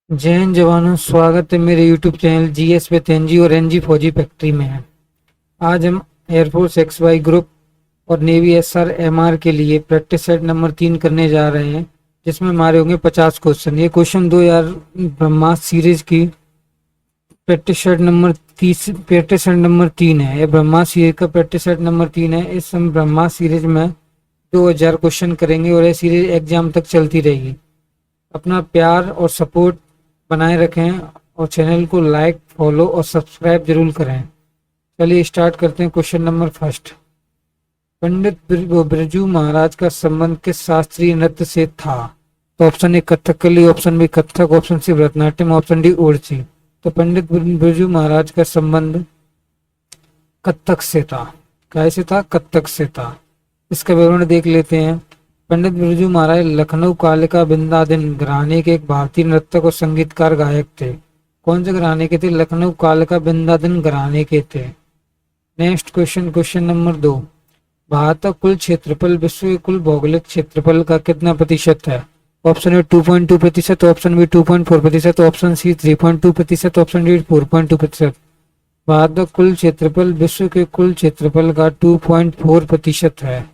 जय हिंद जवानों, स्वागत है मेरे YouTube channel GS with NG और एनजी फौजी फैक्ट्री में। आज हम एयरफोर्स एक्स वाई ग्रुप और नेवी एसआर एमआर के लिए प्रैक्टिस सेट नंबर 3 करने जा रहे हैं, जिसमें हमारे होंगे 50 क्वेश्चन। ये क्वेश्चन 2000 ब्रह्मास्त्र सीरीज की प्रैक्टिस सेट नंबर 3 है। ये ब्रह्मास्त्र सीरीज का प्रैक्टिस सेट नंबर 3 है। इस हम ब्रह्मास्त्र सीरीज में 2000 क्वेश्चन करेंगे और ये सीरीज एग्जाम तक चलती रहेगी। अपना प्यार और सपोर्ट बनाए रखें और चैनल को लाइक, फॉलो और सब्सक्राइब जरूर करें। चलिए स्टार्ट करते हैं। Question number first, Pandit Birju Maharaj का संबंध किस शास्त्रीय नृत्य से था? तो option A Kathakali, option B Kathak, option C Bharatanatyam, option D Odissi. तो पंडित बिरजू महाराज का संबंध कथक से था। कैसे था? कथक से था। इसका विवरण देख लेते हैं। पंडित बिरजू महाराज लखनऊ कालिका बिंदादिन घराने के एक भारतीय नर्तक और संगीतकार गायक थे। कौन से घराने के थे? लखनऊ कालिका बिंदादिन घराने के थे। Next question, question number 2, Bharat का कुल क्षेत्रफल विश्व के कुल भौगोलिक क्षेत्रफल का कितना प्रतिशत है? Option A 2.2%, option B 2.4%, option C 3.2%, option D 4.2%। Bharat का कुल क्षेत्रफल विश्व के कुल क्षेत्रफल का 2.4% है।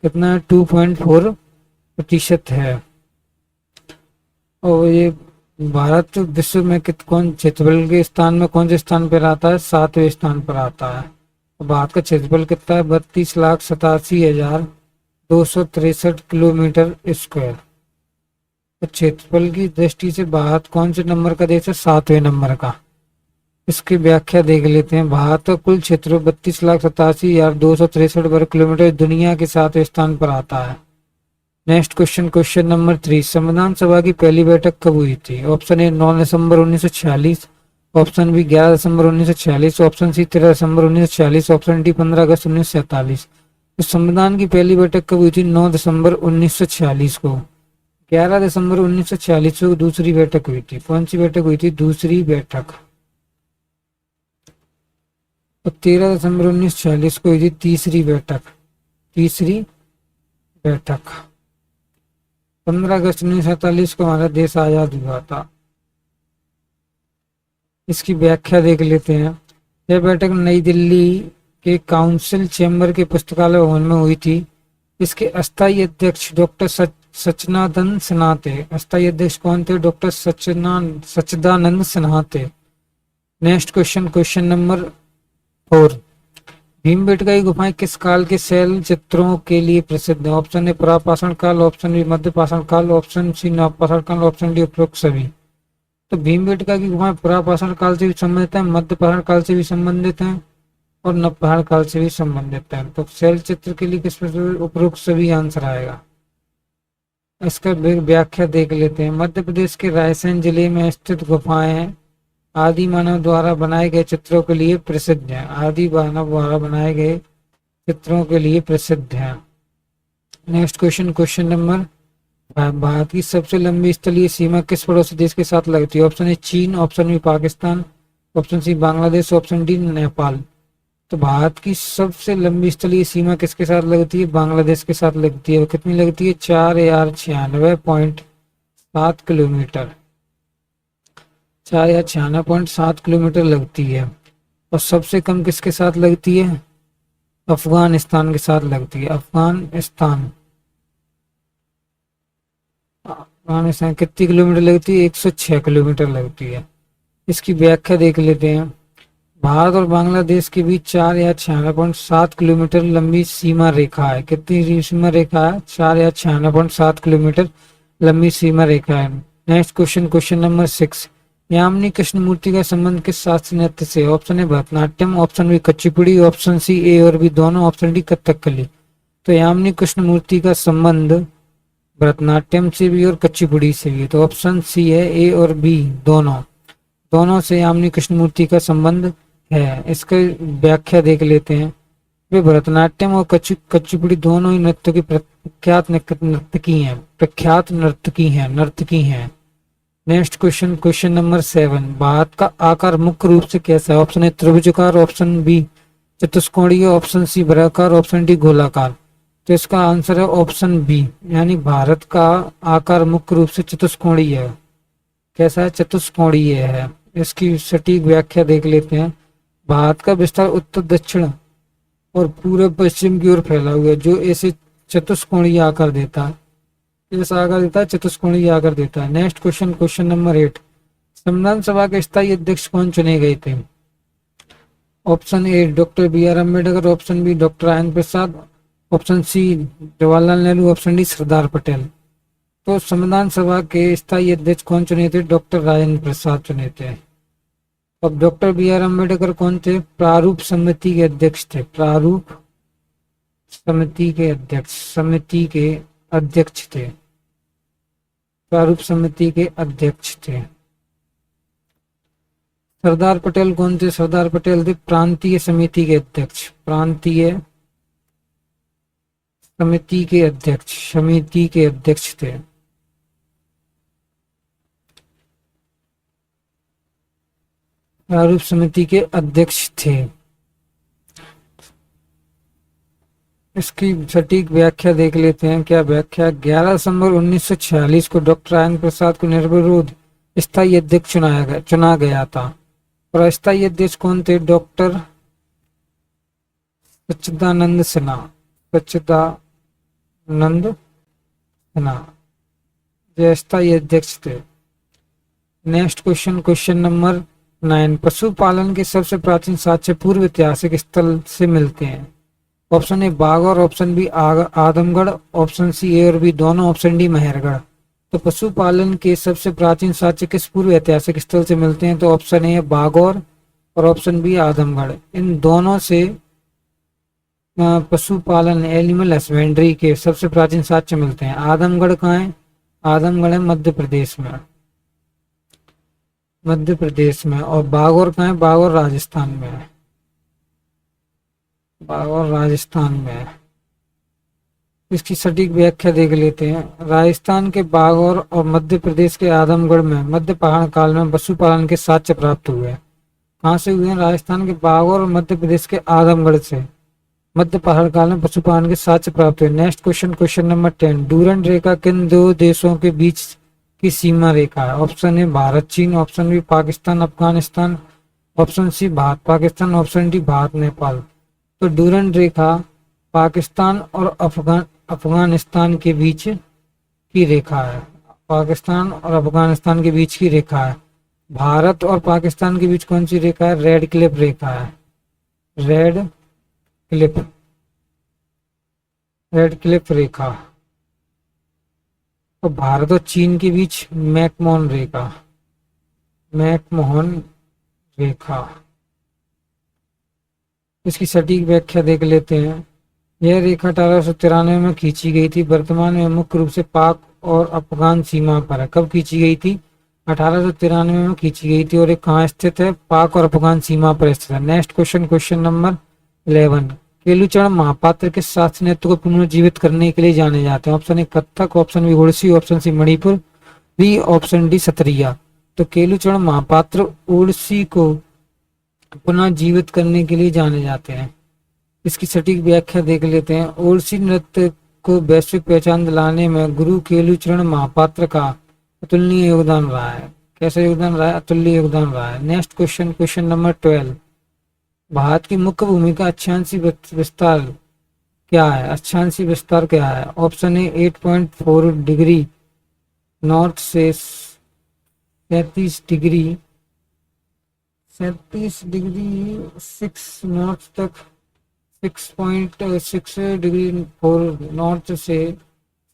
कितना? 2.4% है। और ये भारत विश्व में कौन क्षेत्रफल के स्थान में कौन से स्थान पर आता है? 7वें स्थान पर आता है। भारत का क्षेत्रफल कितना है? 32,87,263 किलोमीटर स्क्वायर। तो क्षेत्रफल की दृष्टि से भारत कौन से नंबर का देश है? 7वें नंबर का। इसकी व्याख्या देख लेते हैं। भारत का कुल क्षेत्र 32,87,263 वर्ग किलोमीटर दुनिया के 7वें स्थान पर आता है। नेक्स्ट क्वेश्चन, क्वेश्चन नंबर 3, संविधान सभा की पहली बैठक कब हुई थी? ऑप्शन ए 9 दिसंबर 1946, ऑप्शन बी 11 दिसंबर 1946, ऑप्शन सी 13 दिसंबर 1946, ऑप्शन डी 15 अगस्त 1947। तो संविधान की पहली बैठक कब हुई थी? 9 दिसंबर 1946 को। 11 दिसंबर 1946 को दूसरी बैठक हुई थी। कौन सी बैठक हुई थी? दूसरी बैठक। और 13 दिसंबर 1946 को हुई थी तीसरी बैठक। तीसरी बैठक। 15 अगस्त 1947 को हमारा देश आजाद हुआ था। इसकी व्याख्या देख लेते हैं। यह बैठक नई दिल्ली के काउंसिल चैम्बर के पुस्तकालय भवन में हुई थी। इसके अस्थायी अध्यक्ष डॉक्टर सच्चिदानंद सिन्हा थे। अस्थायी अध्यक्ष कौन थे? डॉक्टर सच्चिदानंद सिन्हा थे। Next question, question number 4, Bhimbetka की गुफाएं किस काल के शैल चित्रों के लिए प्रसिद्ध है? ऑप्शन ए प्रापाषाण काल, ऑप्शन बी मध्यपाषाण काल, ऑप्शन सी नवपाषाण काल, ऑप्शन डी उपरोक्त सभी। तो भीमबेटका की गुफाएं प्रापाषाण काल से भी संबंधित है, मध्यपाषाण काल से भी संबंधित है और नवपाषाण काल से भी संबंधित है। तो शैल चित्र के लिए किस उपरोक्त सभी आंसर आएगा। इसका व्याख्या देख लेते हैं। मध्य प्रदेश के रायसेन जिले में स्थित गुफाएं आदि मानव द्वारा बनाए गए चित्रों के लिए प्रसिद्ध हैं। आदि मानव द्वारा बनाए गए चित्रों के लिए प्रसिद्ध हैं। Next question, question number 5, Bharat की सबसे लंबी स्थलीय सीमा किस पड़ोसी देश के साथ लगती है? ऑप्शन ए चीन, option B Pakistan, option C Bangladesh, option D Nepal. तो भारत की सबसे लंबी स्थलीय सीमा किसके साथ लगती है? बांग्लादेश के साथ लगती है। कितनी लगती है? 4096.7 किलोमीटर। 4096.7 किलोमीटर लगती है। और सबसे कम किसके साथ लगती है? अफगानिस्तान के साथ लगती है। अफगानिस्तान कितनी किलोमीटर लगती है? 106 किलोमीटर लगती है। इसकी व्याख्या देख लेते हैं। भारत और बांग्लादेश के बीच 4096.7 किलोमीटर लंबी सीमा रेखा है। कितनी सीमा रेखा है? 4096.7 किलोमीटर लंबी सीमा रेखा है। Next question, question number 6, Yamini Krishnamurthy का संबंध किस शास्त्रीय नृत्य से? Option A Bharatanatyam, option B Kuchipudi, option C A और बी दोनों, ऑप्शन डी कथकली। तो यामिनी कृष्णमूर्ति का संबंध भरतनाट्यम से भी और कुचिपुड़ी से भी। तो ऑप्शन सी है ए और बी दोनों। दोनों से यामिनी कृष्णमूर्ति का संबंध है। इसका व्याख्या देख लेते हैं। वे भरतनाट्यम और कुचिपुड़ी दोनों ही नृत्य की प्रख्यात नर्तकी हैं। Next question, question number 7, Bharat का आकार मुख्य रूप से कैसा है? ऑप्शन ए त्रिभुजाकार, ऑप्शन बी चतुष्कोणीय, ऑप्शन सी वर्गाकार, ऑप्शन डी गोलाकार। तो इसका आंसर है ऑप्शन बी, यानी भारत का आकार मुख्य रूप से चतुष्कोणीय है। कैसा है, चतुष्कोणीय है। इसकी सटीक व्याख्या देख लेते हैं। भारत का विस्तार उत्तर दक्षिण और पूर्व पश्चिम की ओर फैला हुआ है, जो ऐसे चतुष्कोणीय आकार देता है। ऐसा आकार देता है, चतुष्कोणीय आकार देता है। Next question, question number 8। संविधान सभा के स्थायी अध्यक्ष कौन चुने गए थे? Option A doctor B R Ambedkar, option B doctor Rajendra Prasad, option C Jawaharlal Nehru, option D Sardar Patel. तो संविधान सभा के स्थायी अध्यक्ष कौन चुने थे? डॉक्टर राजेंद्र प्रसाद चुने थे। अब डॉक्टर बी आर अम्बेडकर कौन थे? प्रारूप समिति के अध्यक्ष थे। प्रारूप समिति के अध्यक्ष थे। प्रारूप समिति के अध्यक्ष थे। सरदार पटेल कौन थे? सरदार पटेल थे प्रांतीय समिति के अध्यक्ष। प्रांतीय समिति के अध्यक्ष थे। प्रारूप समिति के अध्यक्ष थे। इसकी सटीक व्याख्या देख लेते हैं। क्या व्याख्या? 11 दिसंबर 1946 को डॉक्टर राजेंद्र प्रसाद को निर्विरोध स्थायी अध्यक्ष चुना गया था। और अस्थायी अध्यक्ष कौन थे? डॉक्टर सच्चिदानंद सिन्हा। ये अस्थायी अध्यक्ष थे। Next question, question number 9। पशुपालन के सबसे प्राचीन साक्ष्य पूर्व ऐतिहासिक स्थल से मिलते हैं। Option A Bagor, option B Adamgarh, option C A और बी दोनों, ऑप्शन डी मेहरगढ़। तो पशुपालन के सबसे प्राचीन साक्ष्य किस पूर्व ऐतिहासिक स्थल से मिलते हैं? तो ऑप्शन ए बागौर और ऑप्शन बी आदमगढ़। इन दोनों से पशुपालन एनिमल हस्बेंड्री के सबसे प्राचीन साक्ष्य मिलते हैं। आदमगढ़ कहाँ है? आदमगढ़ है मध्य प्रदेश में। और बागौर कहाँ है? बागौर राजस्थान में है। इसकी सटीक व्याख्या देख लेते हैं। राजस्थान के बागौर और मध्य प्रदेश के आदमगढ़ में मध्य पहाड़ काल में पशुपालन के साक्ष्य प्राप्त हुए। कहाँ से हुए हैं? राजस्थान के बागौर और मध्य प्रदेश के आदमगढ़ से मध्य पहाड़ काल में पशुपालन के साक्ष्य प्राप्त हुए। Next question, question number 10। Durand रेखा किन दो देशों के बीच की सीमा रेखा है? ऑप्शन ए भारत चीन, option B Pakistan Afghanistan, option C Bharat Pakistan, option D Bharat Nepal. तो डूरंड रेखा पाकिस्तान और अफगानिस्तान के बीच की रेखा है। पाकिस्तान और अफगानिस्तान के बीच की रेखा है। भारत और पाकिस्तान के बीच कौन सी रेखा है? रेड क्लिफ रेखा है। रेड क्लिफ रेखा। और भारत और चीन के बीच मैकमोहन रेखा। इसकी सटीक व्याख्या देख लेते हैं। यह रेखा 1893 में खींची गई थी। वर्तमान में मुख्य रूप से पाक और अफगान सीमा पर है। कब खींची गई थी? 1893 में खींची गई थी। और ये कहाँ स्थित है? पाक और अफगान सीमा पर स्थित है। Next question, question number 11। Kelucharan Mahapatra के शासनत्व को पुनर्जीवित करने के लिए जाने जाते हैं। Option A Kathak, option B Odissi, option C Manipur, B option D Sattriya. तो केलुचरण महापात्र ओडिसी को पुनः जीवित करने के लिए जाने जाते हैं। इसकी सटीक व्याख्या देख लेते हैं। ओडिसी नृत्य को वैश्विक पहचान दिलाने में गुरु केलुचरण महापात्र का अतुलनीय योगदान रहा है। कैसा योगदान रहा है? अतुल्य योगदान रहा है। Next question, question number 12। Bharat की मुख्य भूमि का अक्षांशीय विस्तार क्या है? अक्षांशीय विस्तार क्या है? ऑप्शन ए 8.4 डिग्री नॉर्थ से 37 डिग्री 6 नॉर्थ तक, 6.6 डिग्री 4 नॉर्थ से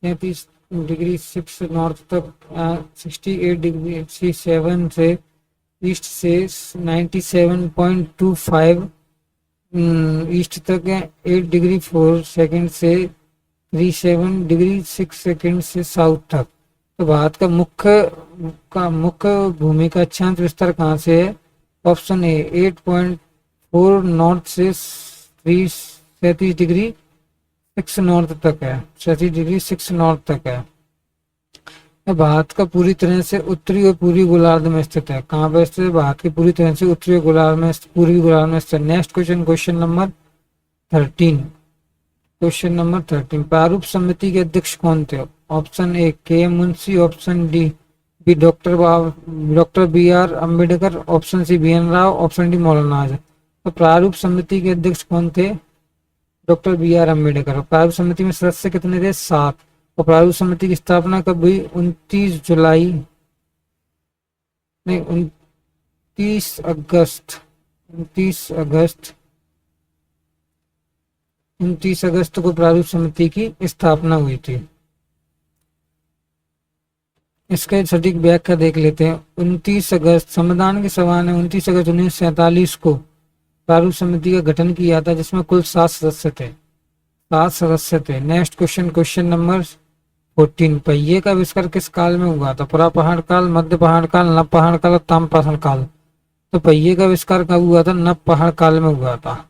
37 डिग्री 6 नॉर्थ तक, 68 डिग्री 7 से ईस्ट से 97.25 ईस्ट तक है। 8 डिग्री 4 सेकंड से 37 डिग्री 6 सेकंड से साउथ तक। तो भारत का मुख्य भूमि का अक्षांश विस्तार कहाँ से है? ऑप्शन ए 8.4 नॉर्थ से 37 डिग्री 6 नॉर्थ तक है। 37 डिग्री 6 नॉर्थ तक है। भारत का पूरी तरह से उत्तरी और पूर्वी गोलार्ध में स्थित है। कहाँ पर स्थित है? भारत के पूरी तरह से उत्तरी गोलार्ध में, पूर्वी गोलार्ध में स्थित। Next question, question number 13। Question number 13। प्रारूप समिति के अध्यक्ष कौन थे? Option A K Munshi, option D B doctor B R Ambedkar, option C B N Rao, option D Maulana Azad. तो प्रारूप समिति के अध्यक्ष कौन थे? Doctor B R Ambedkar. और प्रारूप समिति में सदस्य कितने थे? 7। और प्रारूप समिति की स्थापना कब हुई? 29 अगस्त को प्रारूप समिति की स्थापना हुई थी। इसके सटीक व्याख्या देख लेते हैं। 29 अगस्त, संविधान की सभा ने 29 अगस्त 1947 को प्रारूप समिति का गठन किया था, जिसमें कुल 7 सदस्य थे। Next question number 14। पहिए का आविष्कार किस काल में हुआ था? पुरा पहाड़ काल, मध्य पहाड़ काल, नव पहाड़ काल और ताम्रपाषाण काल। तो पहिए का आविष्कार कब हुआ था? नव पहाड़ काल में हुआ था।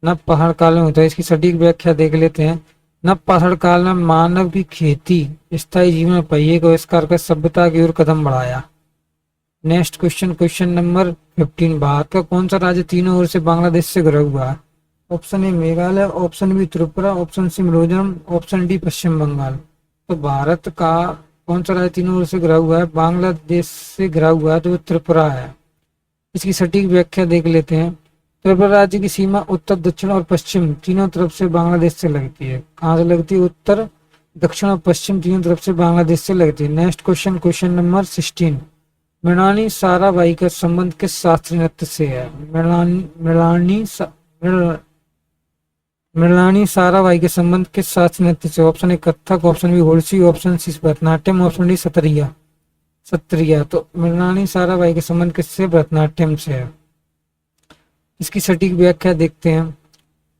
नव पहाड़ काल में होता है। इसकी सटीक व्याख्या देख लेते हैं। नव पहाड़ काल में मानव की खेती, स्थायी जीवन, पहिए का आविष्कार कर सभ्यता की ओर कदम बढ़ाया। Next question number 15। भारत का कौन सा राज्य तीनों ओर से बांग्लादेश से घिरा हुआ है? Option A Meghalaya, option B Tripura, option C Mizoram, option D Paschim Bangal. तो भारत का कौन सा राज्य तीनों ओर से घिरा हुआ है? बांग्लादेश से घिरा हुआ है, तो वो त्रिपुरा है। इसकी सटीक व्याख्या देख लेते हैं। त्रिपुरा राज्य की सीमा उत्तर, दक्षिण और पश्चिम तीनों तरफ से बांग्लादेश से लगती है। कहाँ से लगती है? उत्तर, दक्षिण और पश्चिम तीनों तरफ से बांग्लादेश से लगती है। Next question number 16। Mrinali Sarabhai का संबंध किस शास्त्रीय नृत्य से है? मृणाली साराभाई के संबंध किस शास्त्रीय नृत्य से? Option A Kathak, option B Odissi, option C Bharatanatyam, option D Sattriya. तो मृणाली साराभाई के संबंध किससे? भरतनाट्यम से है। इसकी सटीक व्याख्या देखते हैं।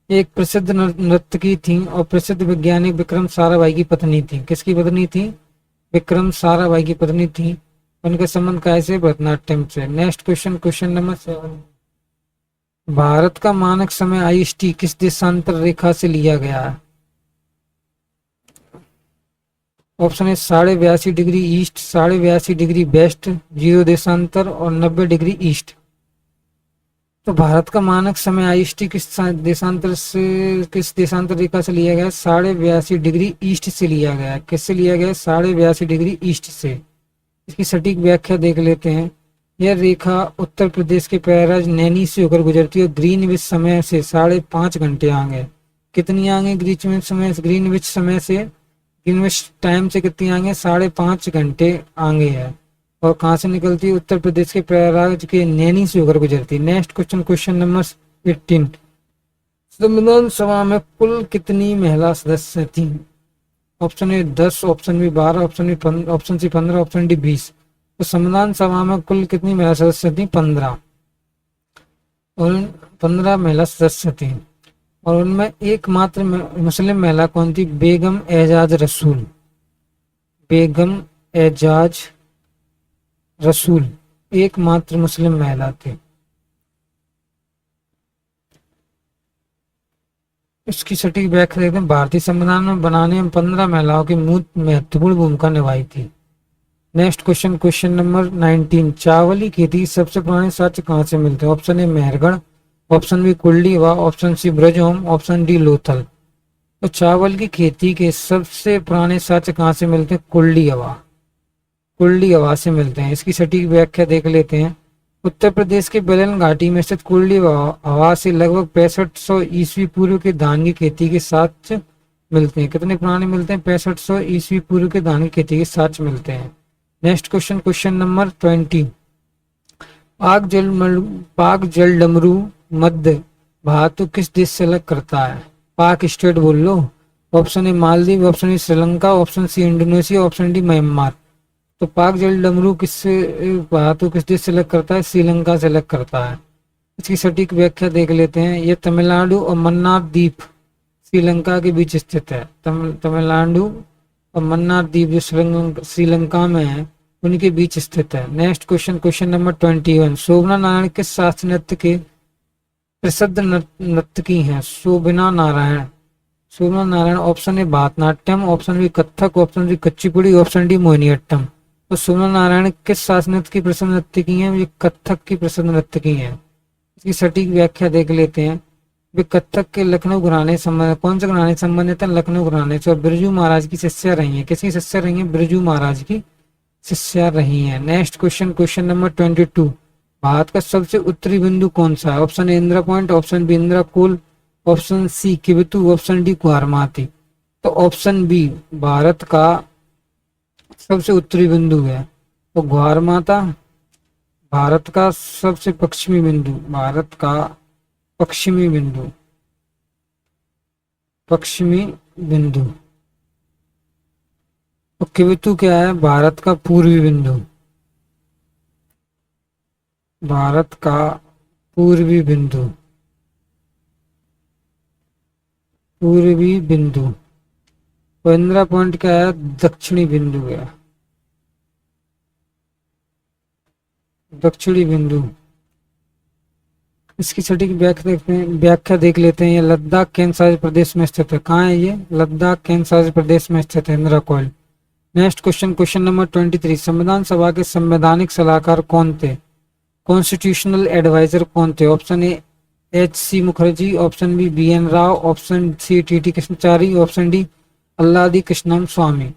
एक प्रसिद्ध नर्तकी थी और प्रसिद्ध वैज्ञानिक विक्रम साराभाई की पत्नी थी। किसकी पत्नी थी? विक्रम साराभाई की पत्नी थी। उनका संबंध कैसे? भरतनाट्यम से। Next question number 7। भारत का मानक समय IST किस देशांतर रेखा से लिया गया है? ऑप्शन है 82.5 डिग्री ईस्ट, 82.5 डिग्री वेस्ट, 0 देशांतर और 90 डिग्री ईस्ट। तो भारत का मानक समय IST किस देशांतर रेखा से लिया गया है? 82.5 डिग्री ईस्ट से लिया गया है। किससे लिया गया है? 82.5 डिग्री ईस्ट से। इसकी सटीक व्याख्या देख लेते हैं। यह रेखा उत्तर प्रदेश के प्रयागराज नैनी से होकर गुजरती है और ग्रीनविच समय से 5.5 घंटे आगे। कितनी आगे? ग्रीनविच टाइम से कितनी आगे? 5.5 घंटे आगे है। और कहाँ से निकलती है? उत्तर प्रदेश के प्रयागराज के नैनी से होकर गुजरती है। Next question number 18। संविधान सभा में कुल कितनी महिला सदस्य थी? Option A 10, option B 12, option C 15, option D 20। तो संविधान सभा में कुल कितनी महिला सदस्य थी? 15। और 15 महिला सदस्य थी। और उनमें एकमात्र मुस्लिम महिला कौन थी? बेगम एजाज रसूल एकमात्र मुस्लिम महिला थी। इसकी सटीक व्याख्या देखते हैं। भारतीय संविधान में बनाने में 15 महिलाओं की महत्वपूर्ण भूमिका निभाई थी। Next question number 19। चावल की खेती सबसे पुराने साक्ष्य कहाँ से मिलते हैं? Option A Mehrgarh, option B Koldihwa, option C Burzahom, option D Lothal. तो चावल की खेती के सबसे पुराने साक्ष्य कहाँ से मिलते हैं? कुल्डीवा से मिलते हैं। इसकी सटीक व्याख्या देख लेते हैं। उत्तर प्रदेश के बेलन घाटी में स्थित कुल्डीवा से लगभग 6500 ईस्वी पूर्व के धान की खेती के साक्ष्य मिलते हैं। कितने पुराने मिलते हैं? 6500 ईस्वी पूर्व के धान की खेती के साक्ष्य मिलते हैं। Next question number 20। पाक जल डमरू मध्य भारत किस देश से अलग करता है? पाक स्टेट बोल लो। Option A Maldives, option A Sri Lanka, option C Indonesia, option D Myanmar. तो पाक जल डमरू भारत किस देश से अलग करता है? श्रीलंका से अलग करता है। इसकी सटीक व्याख्या देख लेते हैं। यह तमिलनाडु और मन्नार द्वीप श्रीलंका के बीच स्थित है। तमिलनाडु और मन्नार द्वीप जो श्रीलंका में है, उनके बीच स्थित है। Next question number 21। Shobhana Narayan किस शास्त्रीय नृत्य के प्रसिद्ध नर्तकी हैं? Shobhana Narayan option A Bharatanatyam, option B Kathak, option C Kuchipudi, option D Mohiniyattam. तो शोभना नारायण किस शास्त्रीय नृत्य की प्रसिद्ध नर्तकी हैं? ये कथक की प्रसिद्ध नर्तकी हैं। इसकी सटीक व्याख्या देख लेते हैं। वे कथक के लखनऊ घराने संबंधित, कौन से घराने संबंधित है? लखनऊ घराने से। और बिरजू महाराज की शिष्या रही है। किसकी शिष्या रही है? बिरजू महाराज की शिष्या रही हैं। Next question, question number 22, Bharat का सबसे उत्तरी बिंदु कौन सा है? Option A Indira point, option B Indira col, option C Kibithu, option D Kuarmati. तो ऑप्शन बी भारत का सबसे उत्तरी बिंदु है। तो कुआरमाता भारत का सबसे पश्चिमी बिंदु, भारत का पश्चिमी बिंदु, पश्चिमी बिंदु। तो किबितू क्या है? भारत का पूर्वी बिंदु, भारत का पूर्वी बिंदु, पूर्वी बिंदु। और इंदिरा पॉइंट क्या है? दक्षिणी बिंदु है, दक्षिणी बिंदु। इसकी सटीक व्याख्या देख लेते हैं। ये लद्दाख केंद्र शासित प्रदेश में स्थित है। कहाँ है ये? लद्दाख केंद्र शासित प्रदेश में स्थित है Indira coil. Next question, question number 23, संविधान सभा के संवैधानिक सलाहकार कौन थे? कॉन्स्टिट्यूशनल एडवाइजर कौन थे? Option A H C Mukherjee, option B B N Rao, option C T T Krishnamachari, option D Alladi Krishnaswami.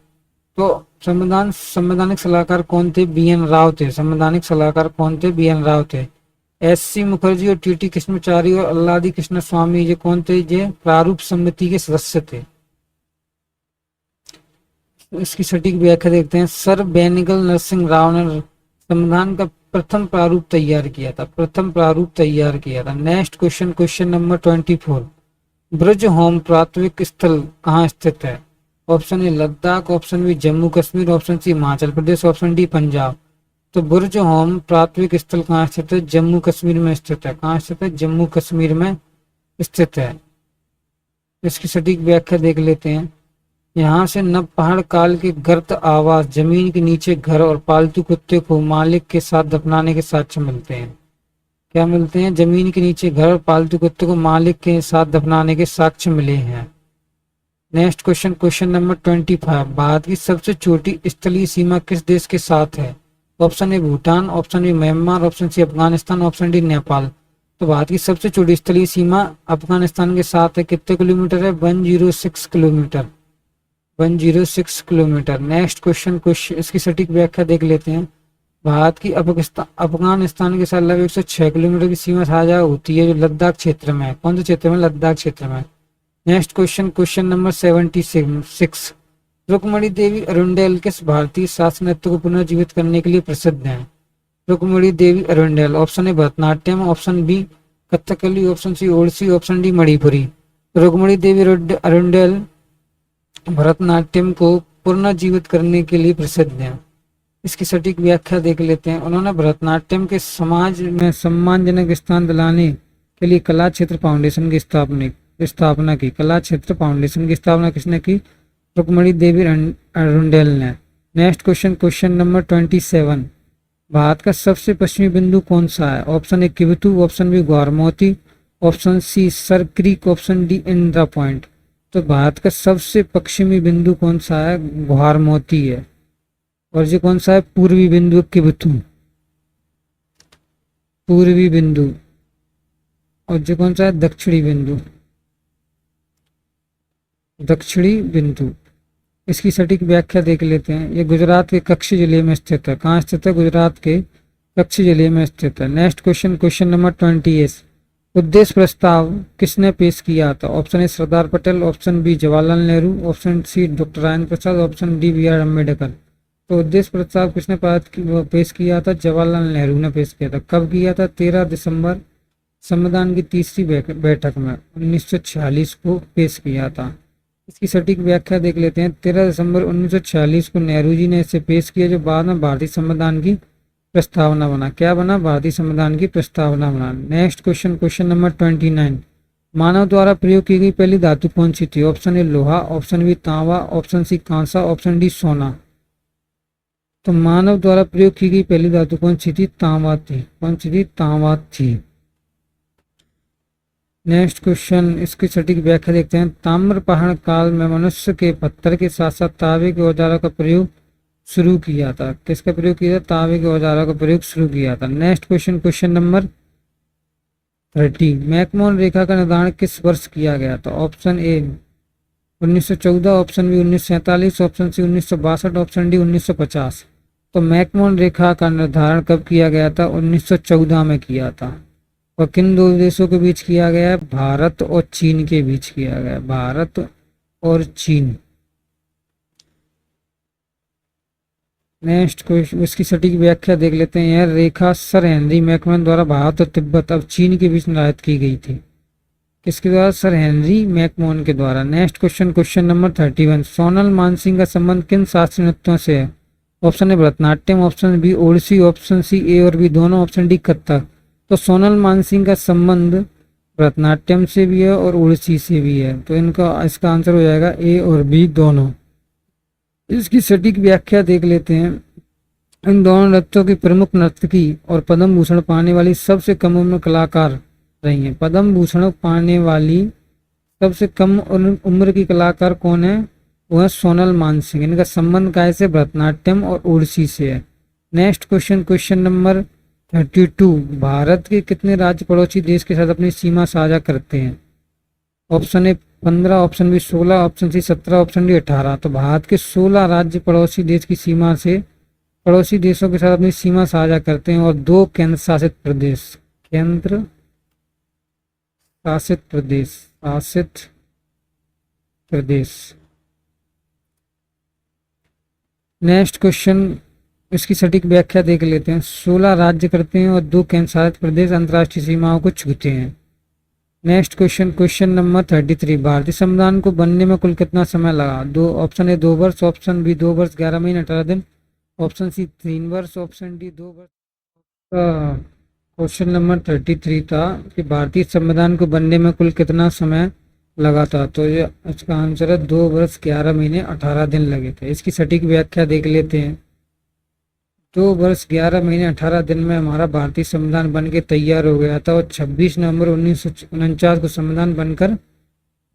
तो संवैधानिक सलाहकार कौन थे? बी एन राव थे। संवैधानिक सलाहकार कौन थे? बी एन राव थे। एस सी मुखर्जी और टी टी कृष्णचारी और अल्लादी कृष्ण स्वामी ये कौन थे? ये प्रारूप समिति के सदस्य थे। इसकी सटीक व्याख्या देखते हैं। सर बेनिगल नरसिंह राव ने संविधान का प्रथम प्रारूप तैयार किया था, प्रथम प्रारूप तैयार किया था। Next question, question number 24, Burzahom प्राथमिक स्थल कहाँ स्थित है? Option A Ladakh, option B Jammu Kashmir, option C Himachal Pradesh, option D Punjab. तो बुर्ज होम प्राथमिक स्थल कहाँ स्थित है? जम्मू कश्मीर में स्थित है। कहाँ स्थित है? जम्मू कश्मीर में स्थित है। इसकी सटीक व्याख्या देख लेते हैं। यहाँ से नव पहाड़ काल के गर्त आवास, जमीन के नीचे घर और पालतू कुत्ते को मालिक के साथ दफनाने के साक्ष्य मिलते हैं। क्या मिलते हैं? जमीन के नीचे घर और पालतू कुत्ते को मालिक के साथ दफनाने के साक्ष्य मिले हैं। Next question, question number 25, Bharat की सबसे छोटी स्थलीय सीमा किस देश के साथ है? Option A Bhutan, option B Myanmar, option C Afghanistan, option D Nepal. तो भारत की सबसे छोटी स्थलीय सीमा अफगानिस्तान के साथ है। कितने किलोमीटर है? 106 किलोमीटर, 106 किलोमीटर। नेक्स्ट क्वेश्चन, इसकी सटीक व्याख्या देख लेते हैं। भारत की अफगानिस्तान के साथ लगभग 106 किलोमीटर की सीमा साझा होती है, जो लद्दाख क्षेत्र में है। कौन से क्षेत्र में? लद्दाख क्षेत्र में। Next question, question number 76, Rukmini Devi Arundale किस भारतीय शासनत्व को पुनर्जीवित करने के लिए प्रसिद्ध हैं? Rukmini Devi Arundel, option A Bharatanatyam, option B Kathakali, option C Odissi, option D Manipuri. Rukmini Devi Arundale Bharatanatyam को पुनर्जीवित करने के लिए प्रसिद्ध हैं। इसकी सटीक व्याख्या देख लेते हैं। उन्होंने भरतनाट्यम के समाज में सम्मानजनक स्थान दिलाने के लिए कला क्षेत्र फाउंडेशन की स्थापना की। कला क्षेत्र फाउंडेशन की स्थापना किसने की? रुक्मणी देवी अरुंडेल ने। Next question, question number 27, Bharat का सबसे पश्चिमी बिंदु कौन सा है? Option A Kibithu, option B Gwarmoti, option C Sir Creek, option D Indira point. तो भारत का सबसे पश्चिमी बिंदु कौन सा है? ग्वारमोती है। और ये कौन सा है? पूर्वी बिंदु किबितू, पूर्वी बिंदु। और ये कौन सा है? दक्षिणी बिंदु, दक्षिणी बिंदु। इसकी सटीक व्याख्या देख लेते हैं। ये गुजरात के कच्छ जिले में स्थित है। कहाँ स्थित है? गुजरात के कच्छ जिले में स्थित है। नेक्स्ट क्वेश्चन, क्वेश्चन नंबर 28, उद्देश्य प्रस्ताव किसने पेश किया था? Option A Sardar Patel, option B Jawaharlal Nehru, option C doctor Rajendra Prasad, option D B R Ambedkar. तो उद्देश्य प्रस्ताव किसने पेश किया था? जवाहरलाल नेहरू ने पेश किया था। कब किया था? 13 दिसंबर संविधान की तीसरी बैठक में 1946 को पेश किया था। इसकी सटीक व्याख्या देख लेते हैं। 13 दिसंबर 1946 को नेहरू जी ने इसे पेश किया, जो बाद में भारतीय संविधान की प्रस्तावना बना। क्या बना? भारतीय संविधान की प्रस्तावना बना। नेक्स्ट क्वेश्चन, क्वेश्चन नंबर 29, मानव द्वारा प्रयोग की गई पहली धातु कौन सी थी? ऑप्शन ए लोहा, ऑप्शन बी तांबा, ऑप्शन सी कांसा, ऑप्शन डी सोना। तो मानव द्वारा प्रयोग की गई पहली धातु कौन सी थी? तांबा थी। कौन सी थी? तांबा थी। नेक्स्ट क्वेश्चन, इसकी सटीक व्याख्या देखते हैं। ताम्रपाषाण काल में मनुष्य के पत्थर के साथ साथ तांबे के औजारों का प्रयोग शुरू किया था। किसका प्रयोग किया था? तांबे के औजारों का प्रयोग शुरू किया था। Next question, question number 30, McMahon रेखा का निर्धारण किस वर्ष किया गया था? Option A 1914, option B 1947, option C 1962, option D 1950। तो मैकमोहन रेखा का निर्धारण कब किया गया था? 1914 में किया था। और किन दो देशों के बीच किया गया है? भारत और चीन के बीच किया गया है, भारत और चीन। नेक्स्ट क्वेश्चन, इसकी सटीक व्याख्या देख लेते हैं। यह रेखा सर हेनरी मैकमोहन द्वारा भारत और तिब्बत अब चीन के बीच निर्धारित की गई थी। किसके द्वारा? सर हेनरी मैकमोहन के द्वारा। Next question, question number 31। Sonal Mansingh का संबंध किन शास्त्रीय नृत्यों से है? Option A Bharatanatyam, option B Odissi, option C A और बी दोनों, ऑप्शन डी कथक। तो सोनल मानसिंह का संबंध भरतनाट्यम से भी है और ओडिसी से भी है, तो इसका आंसर हो जाएगा ए और बी दोनों। इसकी सटीक व्याख्या देख लेते हैं। इन दोनों नृत्यों की प्रमुख नर्तकी और पद्म भूषण पाने वाली सबसे कम उम्र कलाकार रही हैं। पद्म भूषण पाने वाली सबसे कम उम्र की कलाकार कौन है? वो है सोनल मानसिंह। इनका संबंध काय से? भरतनाट्यम और ओडिसी से है। Next question, question number 32। Bharat के कितने राज्य पड़ोसी देश के साथ अपनी सीमा साझा करते हैं? Option A 15, option B 16, option C 17, option D 18। तो भारत के 16 राज्य पड़ोसी देश की सीमा से, पड़ोसी देशों के साथ अपनी सीमा साझा करते हैं, और 2 केंद्र शासित प्रदेश, केंद्र शासित प्रदेश, शासित प्रदेश। नेक्स्ट क्वेश्चन, इसकी सटीक व्याख्या देख लेते हैं। 16 राज्य करते हैं और 2 केंद्र शासित प्रदेश अंतर्राष्ट्रीय सीमाओं को छूते हैं। Next question, question number 33। भारतीय संविधान को बनने में कुल कितना समय लगा? ऑप्शन ए 2 वर्ष, ऑप्शन बी 2 वर्ष 11 महीने 18 दिन, ऑप्शन सी 3 वर्ष, ऑप्शन डी 2 वर्ष। क्वेश्चन नंबर 33 था कि भारतीय संविधान को बनने में कुल कितना समय लगा था? तो ये इसका आंसर है 2 वर्ष 11 महीने 18 दिन लगे थे। इसकी सटीक व्याख्या देख लेते हैं। 2 वर्ष 11 महीने 18 दिन में हमारा भारतीय संविधान बन के तैयार हो गया था, और 26 नवंबर 1949 को संविधान बनकर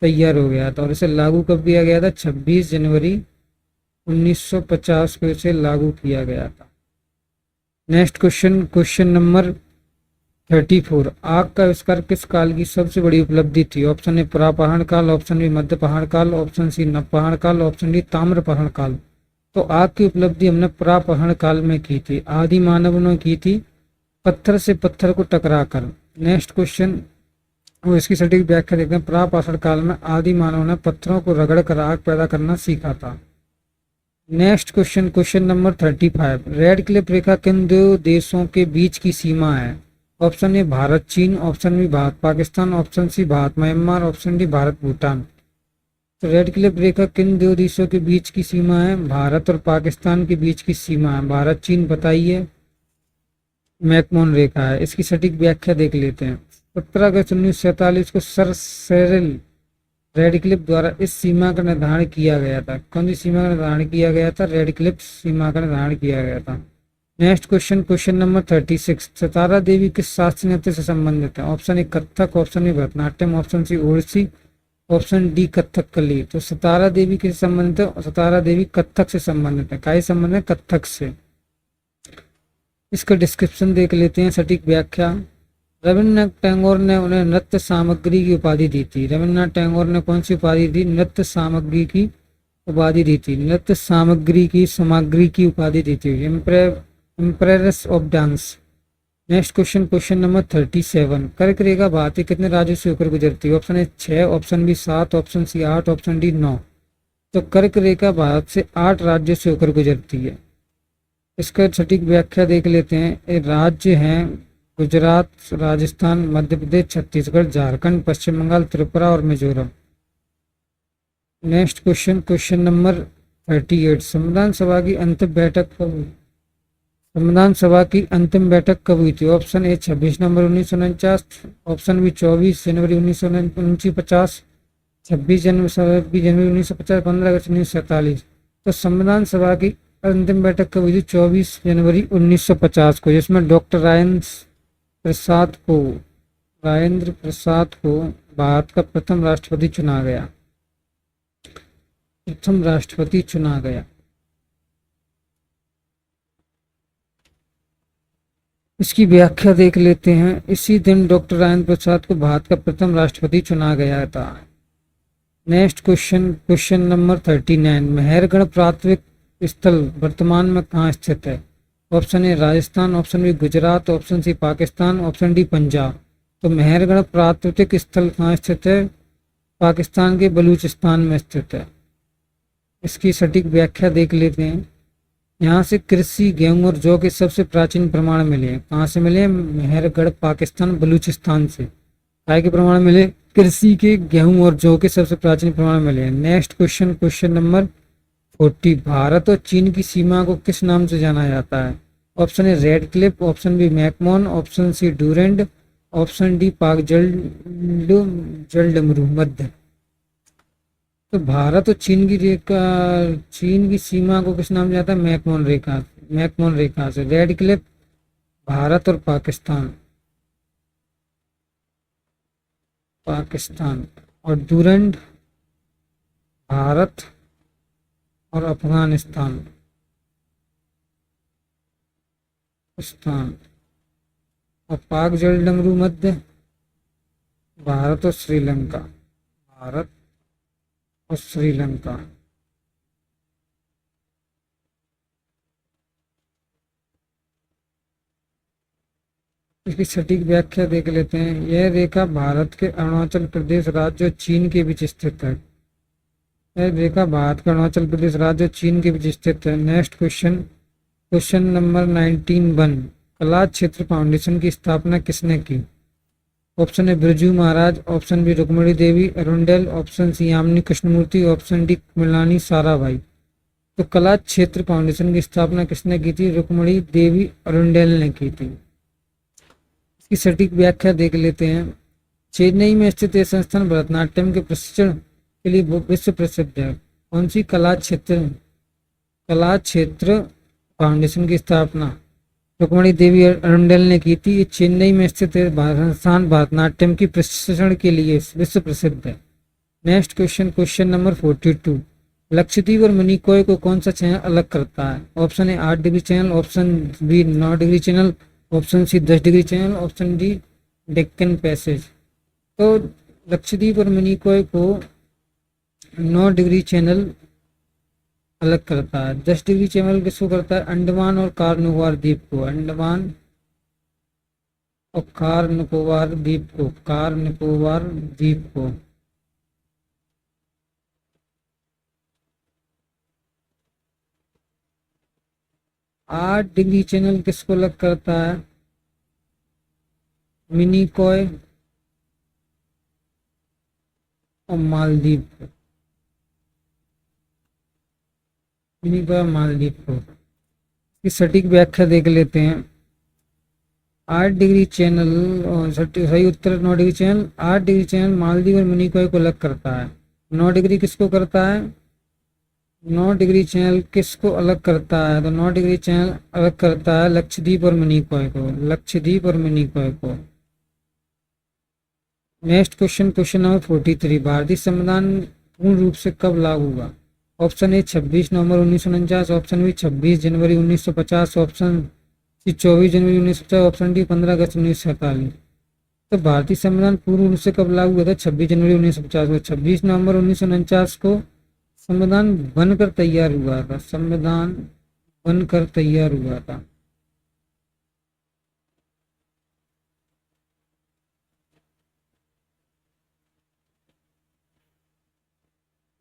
तैयार हो गया था, और इसे लागू कब किया गया था? 26 जनवरी 1950 को इसे लागू किया गया था। Next question, question number 34। आग का आविष्कार किस काल की सबसे बड़ी उपलब्धि थी? ऑप्शन ए प्रापहण काल, ऑप्शन बी मध्यपहण काल, ऑप्शन सी नवपहण काल, ऑप्शन डी ताम्रपहण काल। तो आग की उपलब्धि हमने प्रापहण काल में की थी, आदि मानव ने की थी, पत्थर से पत्थर को टकरा कर। नेक्स्ट क्वेश्चन, वो इसकी सटीक व्याख्या देखते हैं। प्रापहण काल में आदि मानव ने पत्थरों को रगड़ कर आग पैदा करना सीखा था। Next question, question number 35। Radcliffe रेखा किन 2 देशों के बीच की सीमा है? ऑप्शन ए भारत चीन, option B Bharat Pakistan, option C Bharat Myanmar, option D Bharat Bhutan. तो रेड क्लिफ रेखा किन 2 देशों के बीच की सीमा है? भारत और पाकिस्तान के बीच की सीमा है। भारत चीन बताइए, मैकमोहन रेखा है। इसकी सटीक व्याख्या देख लेते हैं। 17 अगस्त 1947 को सर सेरिल रेड क्लिफ द्वारा इस सीमा का निर्धारण किया गया था। कौन सी सीमा का निर्धारण किया गया था? रेड क्लिफ सीमा का निर्धारण किया गया था। Next question, question number 36। Sitara Devi किस शास्त्रीय नृत्य से संबंधित है? Option A Kathak, option A Bharatanatyam, option C Odissi, option D Kathakali. तो सितारा देवी किससे संबंधित है? सितारा देवी कथक से संबंधित है। काय संबंध है? कथक से। इसका डिस्क्रिप्शन देख लेते हैं, सटीक व्याख्या। रविन्द्रनाथ टैगोर ने उन्हें नृत्य सामग्री की उपाधि दी थी। रविन्द्रनाथ टैगोर ने कौन सी उपाधि दी? नृत्य सामग्री की उपाधि दी थी। नृत्य सामग्री की उपाधि दी थी, empress of dance. Next question, question number 37। कर्क रेखा भारत के कितने राज्यों से होकर गुजरती है? Option A 6, option B 7, option C 8, option D 9। तो कर्क रेखा भारत से 8 राज्यों से होकर गुजरती है। इसका सटीक व्याख्या देख लेते हैं। ये राज्य हैं गुजरात, राजस्थान, मध्य प्रदेश, छत्तीसगढ़, झारखंड, पश्चिम बंगाल, त्रिपुरा और Mizoram. Next question, question number 38। संविधान सभा की अंतिम बैठक कब हुई? संविधान सभा की अंतिम बैठक कब हुई थी? ऑप्शन ए 26 नवंबर 1949, ऑप्शन बी 24 जनवरी 1950, 26 जनवरी 1950, 15 अगस्त 1947। तो संविधान सभा की अंतिम बैठक कब हुई थी? 24 जनवरी 1950 को, जिसमें डॉक्टर राजेंद्र प्रसाद को भारत का प्रथम राष्ट्रपति चुना गया। इसकी व्याख्या देख लेते हैं। इसी दिन डॉक्टर राजेंद्र प्रसाद को भारत का प्रथम राष्ट्रपति चुना गया था। Next question, question number 39। Mehrgarh प्राथमिक स्थल वर्तमान में कहाँ स्थित है? Option A Rajasthan, option B Gujarat, option C Pakistan, option D Punjab. तो मेहरगढ़ प्राकृतिक स्थल कहाँ स्थित है? पाकिस्तान के बलूचिस्तान में स्थित है। इसकी सटीक व्याख्या देख लेते हैं। यहाँ से कृषि, गेहूं और जौ के सबसे प्राचीन प्रमाण मिले हैं। कहाँ से मिले? मेहरगढ़, पाकिस्तान, बलूचिस्तान से। काय के प्रमाण मिले? कृषि के, गेहूं और जौ के सबसे प्राचीन प्रमाण मिले हैं। Next question, question number 40। Bharat और चीन की सीमा को किस नाम से जाना जाता है? Option A Radcliffe, option B McMahon, option C Durand, option D Palk जलडमरू मध्य। तो भारत और चीन की रेखा, चीन की सीमा को किस नाम से जाता है? मैकमोहन रेखा, मैकमोहन रेखा से। रेड क्लिफ भारत और पाकिस्तान, पाकिस्तान, और डूरेंड भारत और अफगानिस्तान, पाकिस्तान, और पाक जलडमरू मध्य भारत और श्रीलंका, भारत और श्रीलंका। इसकी सटीक व्याख्या देख लेते हैं। यह रेखा भारत के अरुणाचल प्रदेश राज्य और चीन के बीच स्थित है। यह रेखा भारत के अरुणाचल प्रदेश राज्य और चीन के बीच स्थित है। Next question, question number 19(1). Kalakshetra foundation की स्थापना किसने की? Option A Birju Maharaj, option B Rukmini Devi Arundel, option C Yamini Krishnamurthy, option D Mrinalini Sarabhai. तो कला क्षेत्र फाउंडेशन की स्थापना किसने की थी? रुक्मणी देवी अरुंडेल ने की थी। इसकी सटीक व्याख्या देख लेते हैं। चेन्नई में स्थित यह संस्थान भरतनाट्यम के प्रशिक्षण के लिए विश्व प्रसिद्ध है। कौन सी कला क्षेत्र फाउंडेशन की स्थापना रुक्मणी देवी अरुंडेल ने की थी। ये चेन्नई में स्थित संस्थान भरतनाट्यम की प्रशिक्षण के लिए विश्व प्रसिद्ध है। Next question, question number 42। Lakshadweep और मिनिकॉय को कौन सा चैनल अलग करता है? Option A 8 degree channel, option B 9 degree channel, option C 10 degree channel, option D Deccan passage. तो लक्षद्वीप और मिनिकॉय को 9 डिग्री चैनल अलग करता है। 10 डिग्री चैनल किसको करता है? अंडमान और कार निकोबार द्वीप को, अंडमान और कार निकोबार द्वीप को, कार निकोबार द्वीप को। आठ डिग्री चैनल किसको अलग करता है? मिनिकॉय और मालदीव को, मिनिकॉय और मालदीव को। इसकी सटीक व्याख्या देख लेते हैं। 8 डिग्री चैनल, और सही उत्तर 9 degree channel. 8 degree channel Maldives और मिनिकॉय को अलग करता है। 9 डिग्री किसको करता है? 9 डिग्री चैनल किसको अलग करता है? तो 9 डिग्री चैनल अलग करता है लक्षद्वीप और मिनिकॉय को, लक्षद्वीप और मिनिकॉय को। Next question, question number 43। भारतीय संविधान पूर्ण रूप से कब लागू हुआ? ऑप्शन ए 26 नवंबर 1949, ऑप्शन बी 26 जनवरी 1950, ऑप्शन सी 24 जनवरी 1950, ऑप्शन डी 15 अगस्त 1947। तो भारतीय संविधान पूर्ण रूप से कब लागू हुआ था? 26 जनवरी 1950 को। 26 नवंबर 1949 को संविधान बनकर तैयार हुआ था, संविधान बनकर तैयार हुआ था।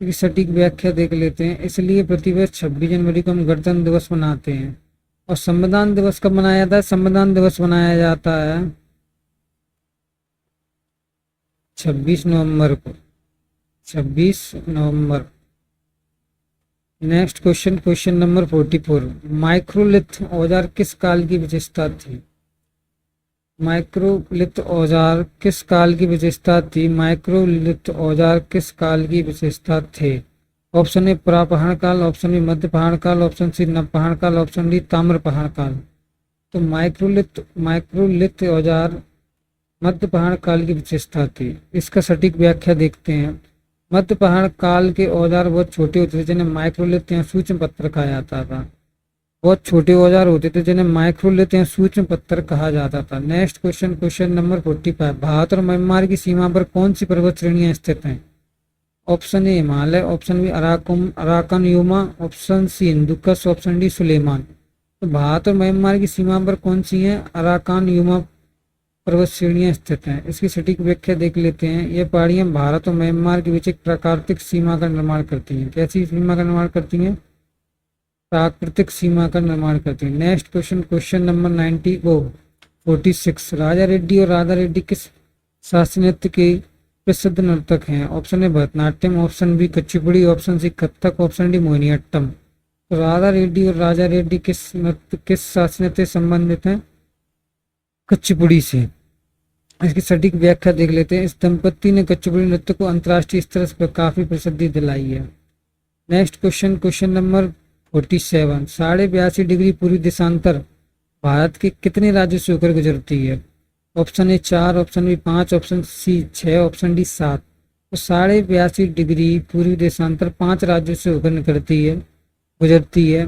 की सटीक व्याख्या देख लेते हैं। इसलिए प्रतिवर्ष 26 जनवरी को हम गणतंत्र दिवस मनाते हैं। और संविधान दिवस कब मनाया जाता है? संविधान दिवस मनाया जाता है 26 नवंबर को, 26 नवंबर। Next question, question number 44। Microlith औजार किस काल की विशेषता थी? माइक्रोलिथ औजार किस काल की विशेषता थी? माइक्रोलिथ औजार किस काल की विशेषता थे? ऑप्शन ए प्रापहाण काल, ऑप्शन बी मध्य पहाड़ काल, ऑप्शन सी नव पहाड़ काल, ऑप्शन डी ताम्र पहाड़ काल। तो माइक्रोलिथ औजार मध्य पहाड़ काल की विशेषता थी। इसका सटीक व्याख्या देखते हैं। मध्य पहाड़ काल के औजार बहुत छोटे होते थे, जिन्हें माइक्रोलिथ या सूक्ष्म पत्थर कहा जाता था। बहुत छोटे औजार होते थे जिन्हें माइक्रोलिथ या सूक्ष्म पत्थर कहा जाता था। Next question, question number 45। Bharat और म्यांमार की सीमा पर कौन सी पर्वत श्रेणियां स्थित हैं? Option A Himalaya, option B Arakan Yoma, option C Hindu Kush, option D Sulaiman. तो भारत और म्यांमार की सीमा पर कौन सी है? अराकान युमा पर्वत श्रेणियां स्थित हैं। इसकी सटीक व्याख्या देख लेते हैं। ये पहाड़ियां भारत और म्यांमार के बीच एक प्राकृतिक सीमा का निर्माण करती हैं। कैसी सीमा का निर्माण करती हैं? प्राकृतिक सीमा का निर्माण करती हैं। Next question, question number 46। राजा रेड्डी और राधा रेड्डी किस शास्त्रीय नृत्य के प्रसिद्ध नर्तक हैं? Option A Bharatanatyam, option B Kuchipudi, option C Kathak, option D Mohiniyattam. तो राधा रेड्डी और राजा रेड्डी किस शास्त्रीय नृत्य से संबंधित हैं? कुचिपुड़ी से। इसकी सटीक व्याख्या देख लेते हैं। इस दंपति ने कुचिपुड़ी नृत्य को अंतर्राष्ट्रीय स्तर पर काफी प्रसिद्धि दिलाई है। Next question, question number 47। 82.5 degree पूर्वी देशांतर भारत के कितने राज्यों से होकर गुजरती है? Option A 4, option B 5, option C 6, option D 7। तो 82.5 डिग्री पूर्वी देशांतर 5 राज्यों से होकर गुजरती है।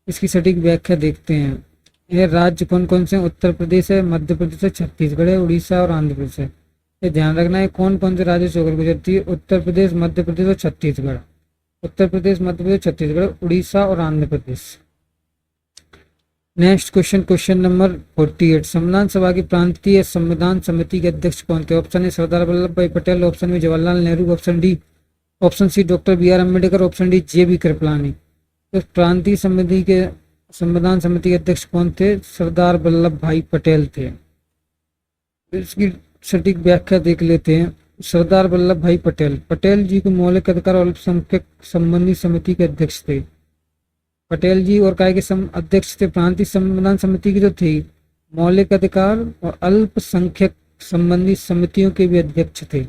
इसकी सटीक व्याख्या देखते हैं। यह राज्य कौन कौन से? उत्तर प्रदेश है, मध्य प्रदेश है, छत्तीसगढ़ है, उड़ीसा और आंध्र प्रदेश है। ये ध्यान रखना है कौन कौन से राज्यों से होकर गुजरती है। उत्तर प्रदेश, मध्य प्रदेश और छत्तीसगढ़। उत्तर प्रदेश, मध्य प्रदेश, छत्तीसगढ़, उड़ीसा और Andhra Pradesh. Next question, question number 48। संविधान सभा की प्रांतीय संविधान समिति के अध्यक्ष कौन थे? Option A Sardar Vallabhbhai Patel, option B Jawaharlal Nehru, option C doctor B R Ambedkar, option D J B Kripalani. तो प्रांतीय संविधान समिति के अध्यक्ष कौन थे? सरदार वल्लभ भाई पटेल थे। इसकी सटीक व्याख्या देख लेते हैं। सरदार वल्लभ भाई पटेल जी को मौलिक अधिकार और अल्पसंख्यक संबंधी समिति के अध्यक्ष थे। पटेल जी और काय के अध्यक्ष थे? प्रांतीय संविधान समिति की जो थी मौलिक अधिकार और अल्पसंख्यक संबंधी समितियों के भी अध्यक्ष थे।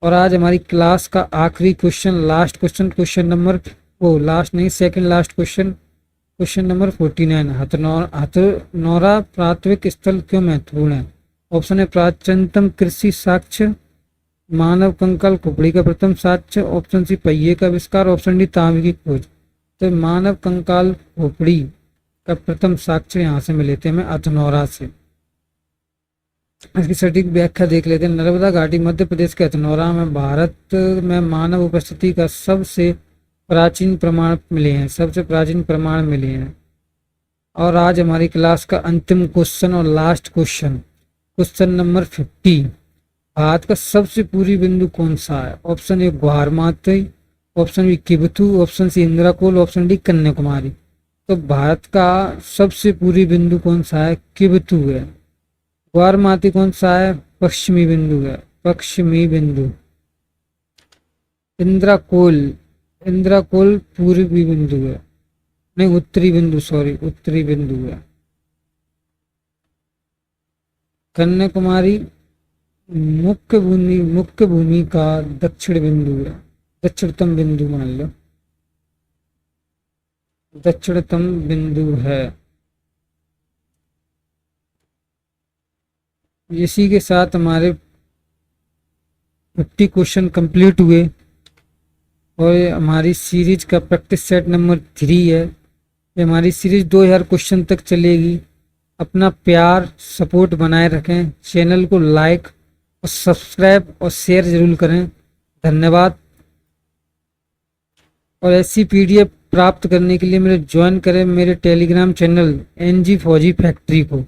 और आज हमारी क्लास का आखिरी question, last question, question number second last question, question number 49। Hathnora प्राथमिक स्थल क्यों महत्वपूर्ण है? ऑप्शन है प्राचीनतम कृषि साक्ष्य, मानव कंकाल खोपड़ी का प्रथम साक्ष्य, ऑप्शन सी पहिए का आविष्कार, ऑप्शन डी तांबे की खोज। तो मानव कंकाल खोपड़ी का प्रथम साक्ष्य यहाँ से मिले थे हमें हथनौरा से। इसकी सटीक व्याख्या देख लेते हैं। नर्मदा घाटी मध्य प्रदेश के हथनौरा में भारत में मानव उपस्थिति का सबसे प्राचीन प्रमाण मिले हैं। और आज हमारी क्लास का अंतिम क्वेश्चन और last question, question number 50। Bharat का सबसे पूर्वी बिंदु कौन सा है? Option A Gwarmati, option B Kibithu, option C Indira col, option D Kanyakumari. तो भारत का सबसे पूर्वी बिंदु कौन सा है? किबथू है। ग्वारमाती कौन सा है? पश्चिमी बिंदु। इंद्राकोल पूर्वी बिंदु है, नहीं उत्तरी बिंदु है। कन्याकुमारी मुख्य भूमि का दक्षिण बिंदु है, दक्षिणतम बिंदु मान लो, दक्षिणतम बिंदु है। इसी के साथ हमारे 50 क्वेश्चन कंप्लीट हुए और हमारी सीरीज का प्रैक्टिस सेट नंबर 3 है। ये हमारी सीरीज 2000 क्वेश्चन तक चलेगी। अपना प्यार सपोर्ट बनाए रखें। चैनल को लाइक और सब्सक्राइब और शेयर जरूर करें। धन्यवाद। और ऐसी पीडीएफ प्राप्त करने के लिए ज्वाइन करें मेरे टेलीग्राम चैनल NG फौजी फैक्ट्री को।